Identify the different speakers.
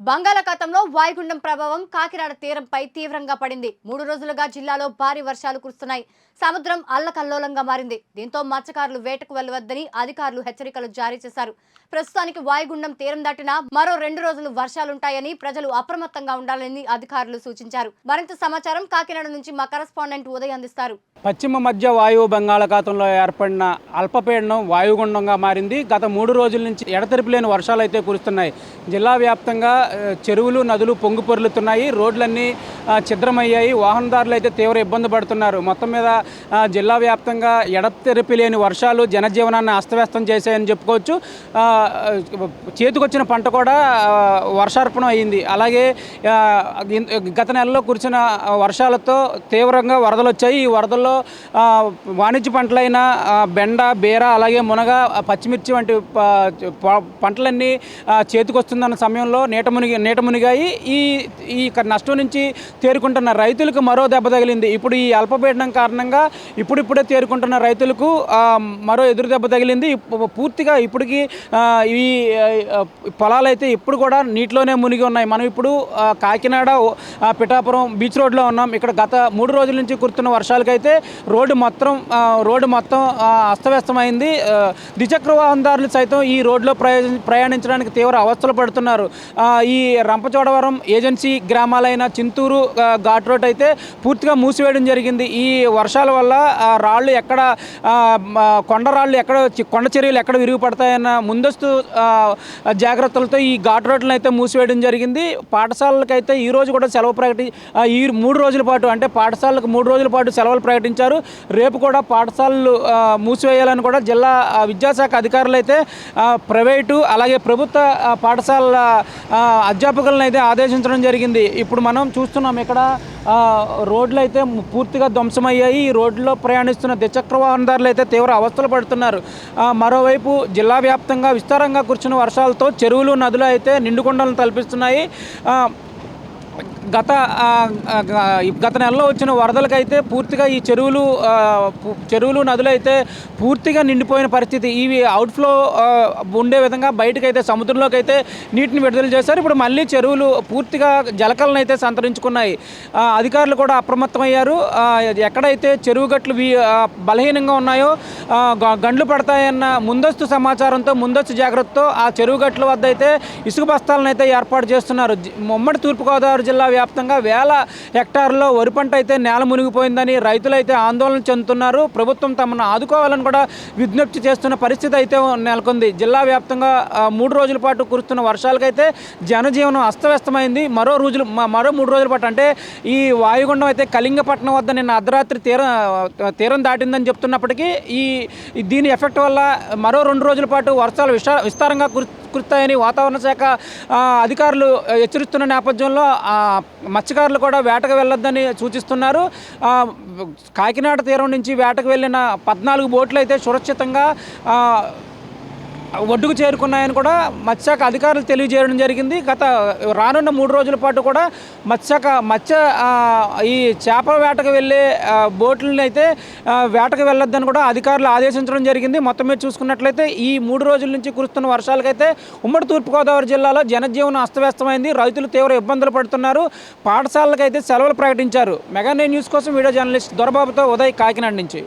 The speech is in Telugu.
Speaker 1: బంగాళాఖాతంలో వాయుగుండం ప్రభావం కాకినాడ తీరంపై తీవ్రంగా పడింది. 3 రోజులుగా జిల్లాలో భారీ వర్షాలు కురుస్తున్నాయి. సముద్రం అల్లకల్లోలంగా మారింది. దీంతో మత్స్యకారులు వేటకు వెళ్లవద్దని అధికారులు హెచ్చరికలు జారీ చేశారు. ప్రస్తుతానికి వాయుగుండం తీరం దాటినా మరో 2 రోజులు వర్షాలుంటాయని ప్రజలు అప్రమత్తంగా ఉండాలని అధికారులు సూచించారు. మరింత సమాచారం కాకినాడ నుంచి మా కరెస్పాండెంట్ ఉదయ్ అందిస్తారు.
Speaker 2: పశ్చిమ మధ్య వాయువు బంగాళాఖాతంలో ఏర్పడిన అల్పపీడనం వాయుగుండంగా మారింది. గత 3 రోజుల నుంచి ఎడతెరిపి లేని వర్షాలు అయితే కురుస్తున్నాయి. జిల్లా వ్యాప్తంగా చెరువులు నదులు పొంగి పొర్లుతున్నాయి. రోడ్లన్నీ ఛిద్రమయ్యాయి. వాహనదారులు అయితే తీవ్ర ఇబ్బంది పడుతున్నారు. మొత్తం మీద జిల్లా వ్యాప్తంగా ఎడతెరిపి లేని వర్షాలు జనజీవనాన్ని అస్తవ్యస్తం చేశాయని చెప్పుకోవచ్చు. చేతికొచ్చిన పంట కూడా వర్షార్పణం అయింది. అలాగే గత నెలలో కురిసిన వర్షాలతో తీవ్రంగా వరదలు వచ్చాయి. ఈ వరదల్లో వాణిజ్య పంటలైన బెండ బీర అలాగే మునగ పచ్చిమిర్చి వంటి పంటలన్నీ చేతికొస్తుందన్న సమయంలో నీట మునిగాయి. ఈ నష్టం నుంచి తేరుకుంటున్న రైతులకు మరో దెబ్బ తగిలింది. ఇప్పుడు ఈ అల్పపీడనం కారణంగా ఇప్పుడిప్పుడే తేరుకుంటున్న రైతులకు మరో ఎదురు దెబ్బ తగిలింది. పూర్తిగా ఇప్పటికీ ఈ పొలాలు అయితే ఇప్పుడు కూడా నీటిలోనే మునిగి ఉన్నాయి. మనం ఇప్పుడు కాకినాడ పిఠాపురం బీచ్ రోడ్లో ఉన్నాం. ఇక్కడ గత 3 రోజుల నుంచి కురుతున్న వర్షాలకైతే రోడ్డు మొత్తం అస్తవ్యస్తమైంది. ద్విచక్ర వాహనదారులు సైతం ఈ రోడ్లో ప్రయాణించడానికి తీవ్ర అవస్థలు పడుతున్నారు. ఈ రంపచోడవరం ఏజెన్సీ గ్రామాలైన చింతూరు ఘాట్ రోడ్ అయితే పూర్తిగా మూసివేయడం జరిగింది. ఈ వర్షాల వల్ల రాళ్ళు ఎక్కడ కొండరాళ్ళు ఎక్కడ కొండ చర్యలు ఎక్కడ విరిగిపడతాయన్న ముందస్తు జాగ్రత్తలతో ఈ ఘాట్ రోడ్లను అయితే మూసివేయడం జరిగింది. పాఠశాలలకైతే ఈ రోజు కూడా సెలవు ఈ 3 రోజుల పాటు అంటే పాఠశాలకు 3 రోజుల పాటు సెలవులు ప్రకటించారు. రేపు కూడా పాఠశాలలు మూసివేయాలని కూడా జిల్లా విద్యాశాఖ అధికారులు అయితే ప్రైవేటు అలాగే ప్రభుత్వ పాఠశాలల అధ్యాపకులను అయితే ఆదేశించడం జరిగింది. ఇప్పుడు మనం చూస్తున్నాం ఇక్కడ రోడ్లు అయితే పూర్తిగా ధ్వంసమయ్యాయి. ఈ రోడ్లో ప్రయాణిస్తున్న ద్విచక్ర వాహనదారులు అయితే తీవ్ర అవస్థలు పడుతున్నారు. మరోవైపు జిల్లా వ్యాప్తంగా విస్తారంగా కురిసిన వర్షాలతో చెరువులు నదులు అయితే నిండుకుండలను తలపిస్తున్నాయి. గత నెలలో వచ్చిన వరదలకైతే పూర్తిగా ఈ చెరువులు నదులు అయితే పూర్తిగా నిండిపోయిన పరిస్థితి. ఇవి అవుట్ఫ్లో ఉండే విధంగా బయటకైతే సముద్రంలోకి అయితే నీటిని విడుదల చేశారు. ఇప్పుడు మళ్ళీ చెరువులు పూర్తిగా జలకలను అయితే సంతరించుకున్నాయి. అధికారులు కూడా అప్రమత్తమయ్యారు. ఎక్కడైతే చెరువు గట్లు బలహీనంగా ఉన్నాయో గండ్లు పడతాయన్న ముందస్తు సమాచారంతో ముందస్తు జాగ్రత్తతో ఆ చెరువు గట్ల వద్ద అయితే ఇసుక బస్తాలను అయితే ఏర్పాటు చేస్తున్నారు. ఉమ్మడి తూర్పుగోదావరి జిల్లా వ్యాప్తంగా వేల హెక్టార్లో వరి పంట అయితే నేల మునిగిపోయిందని రైతులైతే ఆందోళన చెందుతున్నారు. ప్రభుత్వం తమను ఆదుకోవాలని కూడా విజ్ఞప్తి చేస్తున్న పరిస్థితి అయితే నెలకొంది. జిల్లా వ్యాప్తంగా 3 రోజుల పాటు కురుస్తున్న వర్షాలకైతే జనజీవనం అస్తవ్యస్తమైంది. మరో 3 రోజుల పాటు అంటే ఈ వాయుగుండం అయితే కళింగపట్నం వద్ద నిన్న అర్ధరాత్రి తీరం దాటిందని చెప్తున్నప్పటికీ దీని ఎఫెక్ట్ వల్ల మరో 2 రోజుల పాటు వర్షాలు విస్తారంగా కురుస్తాయని వాతావరణ శాఖ అధికారులు హెచ్చరిస్తున్న నేపథ్యంలో మత్స్యకారులు కూడా వేటకు వెళ్ళొద్దని సూచిస్తున్నారు. కాకినాడ తీరం నుంచి వేటకు వెళ్ళిన 14 బోట్లు అయితే సురక్షితంగా ఒడ్డుకు చేరుకున్నాయని కూడా మత్స్యశాఖ అధికారులు తెలియజేయడం జరిగింది. రానున్న 3 రోజుల పాటు కూడా ఈ చేపల వేటకు వెళ్ళే బోట్లను అయితే వేటకు వెళ్ళొద్దని కూడా అధికారులు ఆదేశించడం జరిగింది. మొత్తం మీద చూసుకున్నట్లయితే ఈ 3 రోజుల నుంచి కురుస్తున్న వర్షాలకైతే ఉమ్మడి తూర్పుగోదావరి జిల్లాలో జనజీవనం అస్తవ్యస్తమైంది. రైతులు తీవ్ర ఇబ్బందులు పడుతున్నారు. పాఠశాలకైతే సెలవులు ప్రకటించారు. మెగా న్యూస్ కోసం వీడియో జర్నలిస్ట్ దొరబాబుతో ఉదయ్, కాకినాడ నుంచి.